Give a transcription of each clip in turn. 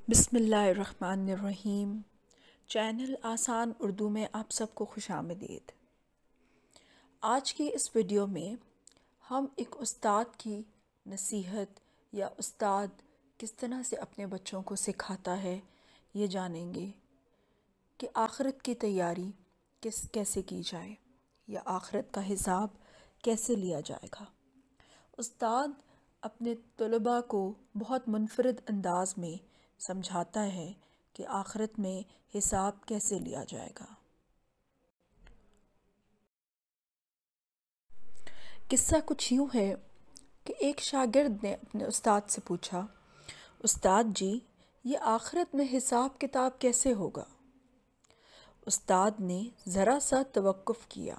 بسم اللہ الرحمن الرحیم۔ چینل آسان اردو میں آپ سب کو خوش آمدید۔ آج کی اس ویڈیو میں ہم ایک استاد کی نصیحت یا استاد کس طرح سے اپنے بچوں کو سکھاتا ہے یہ جانیں گے کہ آخرت کی تیاری کیسے کی جائے یا آخرت کا حساب کیسے لیا جائے گا۔ استاد اپنے طلباء کو بہت منفرد انداز میں سمجھاتا ہے کہ آخرت میں حساب کیسے لیا جائے گا۔ قصہ کچھ یوں ہے کہ ایک شاگرد نے اپنے استاد سے پوچھا، استاد جی یہ آخرت میں حساب کتاب کیسے ہوگا؟ استاد نے ذرا سا توقف کیا،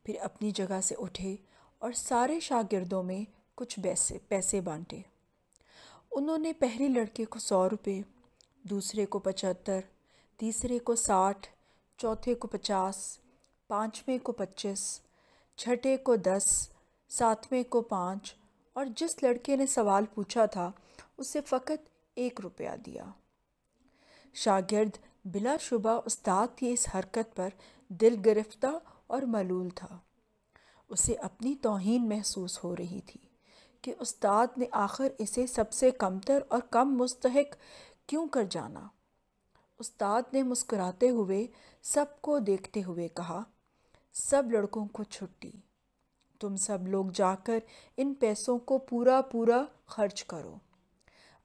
پھر اپنی جگہ سے اٹھے اور سارے شاگردوں میں کچھ پیسے بانٹے۔ انہوں نے پہلے لڑکے کو 100 روپے، دوسرے کو 75، تیسرے کو 60، چوتھے کو 50، پانچویں کو 25، چھٹے کو 10، ساتویں کو 5 اور جس لڑکے نے سوال پوچھا تھا اسے فقط 1 روپیہ دیا۔ شاگرد بلا شبہ استاد کی اس حرکت پر دل گرفتہ اور ملول تھا۔ اسے اپنی توہین محسوس ہو رہی تھی کہ استاد نے آخر اسے سب سے کمتر اور کم مستحق کیوں کر جانا۔ استاد نے مسکراتے ہوئے سب کو دیکھتے ہوئے کہا، سب لڑکوں کو چھٹی، تم سب لوگ جا کر ان پیسوں کو پورا خرچ کرو۔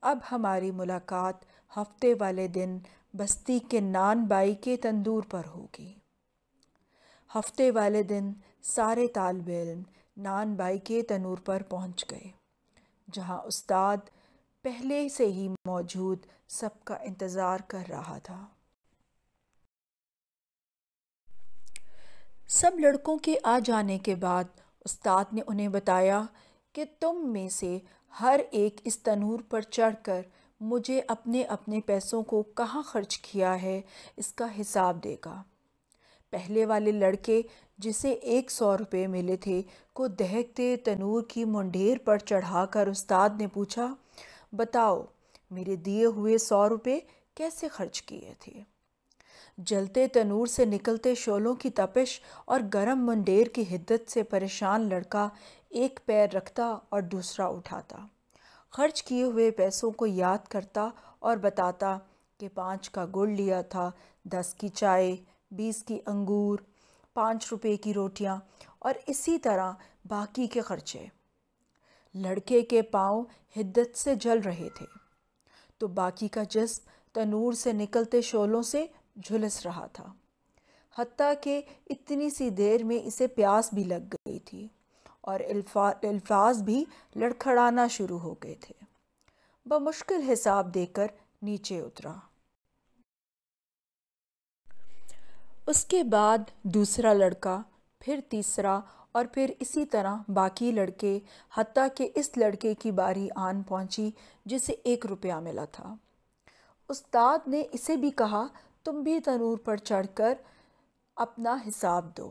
اب ہماری ملاقات ہفتے والے دن بستی کے نان بائی کے تندور پر ہوگی۔ ہفتے والے دن سارے طالب علم نان بائی کے تنور پر پہنچ گئے، جہاں استاد پہلے سے ہی موجود سب کا انتظار کر رہا تھا۔ سب لڑکوں کے آ جانے کے بعد استاد نے انہیں بتایا کہ تم میں سے ہر ایک اس تنور پر چڑھ کر مجھے اپنے اپنے پیسوں کو کہاں خرچ کیا ہے اس کا حساب دے گا۔ پہلے والے لڑکے جسے 100 روپے ملے تھے کو دہکتے تنور کی منڈھیر پر چڑھا کر استاد نے پوچھا، بتاؤ میرے دیے ہوئے 100 روپے کیسے خرچ کیے تھے؟ جلتے تنور سے نکلتے شعلوں کی تپش اور گرم منڈیر کی حدت سے پریشان لڑکا ایک پیر رکھتا اور دوسرا اٹھاتا، خرچ کیے ہوئے پیسوں کو یاد کرتا اور بتاتا کہ 5 کا گڑ لیا تھا، 10 کی چائے، 20 کی انگور، 5 روپے کی روٹیاں اور اسی طرح باقی کے خرچے۔ لڑکے کے پاؤں حدت سے جل رہے تھے تو باقی کا جسم تنور سے نکلتے شعلوں سے جھلس رہا تھا، حتیٰ کہ اتنی سی دیر میں اسے پیاس بھی لگ گئی تھی اور الفاظ بھی لڑکھڑانا شروع ہو گئے تھے۔ بمشکل حساب دے کر نیچے اترا۔ اس کے بعد دوسرا لڑکا، پھر تیسرا اور پھر اسی طرح باقی لڑکے، حتیٰ کہ اس لڑکے کی باری آن پہنچی جسے 1 روپیہ ملا تھا۔ استاد نے اسے بھی کہا، تم بھی تنور پر چڑھ کر اپنا حساب دو۔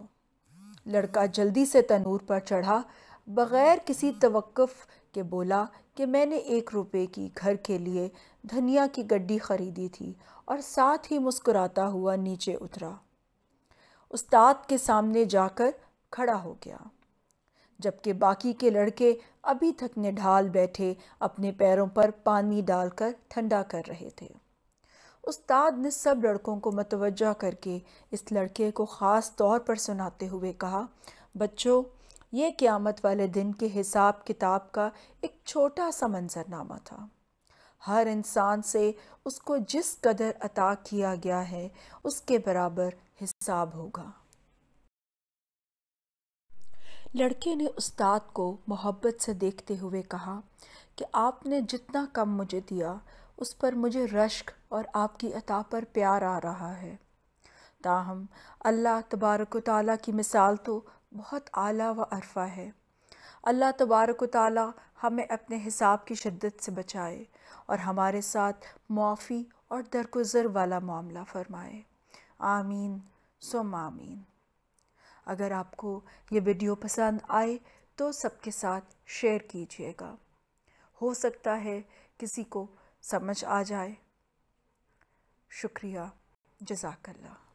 لڑکا جلدی سے تنور پر چڑھا، بغیر کسی توقف کے بولا کہ میں نے 1 روپے کی گھر کے لیے دھنیا کی گڈی خریدی تھی اور ساتھ ہی مسکراتا ہوا نیچے اترا۔ استاد کے سامنے جا کر کھڑا ہو گیا، جبکہ باقی کے لڑکے ابھی تک نڈھال بیٹھے اپنے پیروں پر پانی ڈال کر ٹھنڈا کر رہے تھے۔ استاد نے سب لڑکوں کو متوجہ کر کے اس لڑکے کو خاص طور پر سناتے ہوئے کہا، بچوں یہ قیامت والے دن کے حساب کتاب کا ایک چھوٹا سا منظرنامہ تھا۔ ہر انسان سے اس کو جس قدر عطا کیا گیا ہے اس کے برابر حساب ہوگا۔ لڑکے نے استاد کو محبت سے دیکھتے ہوئے کہا کہ آپ نے جتنا کم مجھے دیا اس پر مجھے رشک اور آپ کی عطا پر پیار آ رہا ہے۔ تاہم اللہ تبارک و تعالیٰ کی مثال تو بہت اعلیٰ و ارفع ہے۔ اللہ تبارک و تعالیٰ ہمیں اپنے حساب کی شدت سے بچائے اور ہمارے ساتھ معافی اور درگزر والا معاملہ فرمائے۔ آمین ثم آمین۔ اگر آپ کو یہ ویڈیو پسند آئے تو سب کے ساتھ شیئر کیجیے گا، ہو سکتا ہے کسی کو سمجھ آ جائے۔ شکریہ، جزاک اللہ۔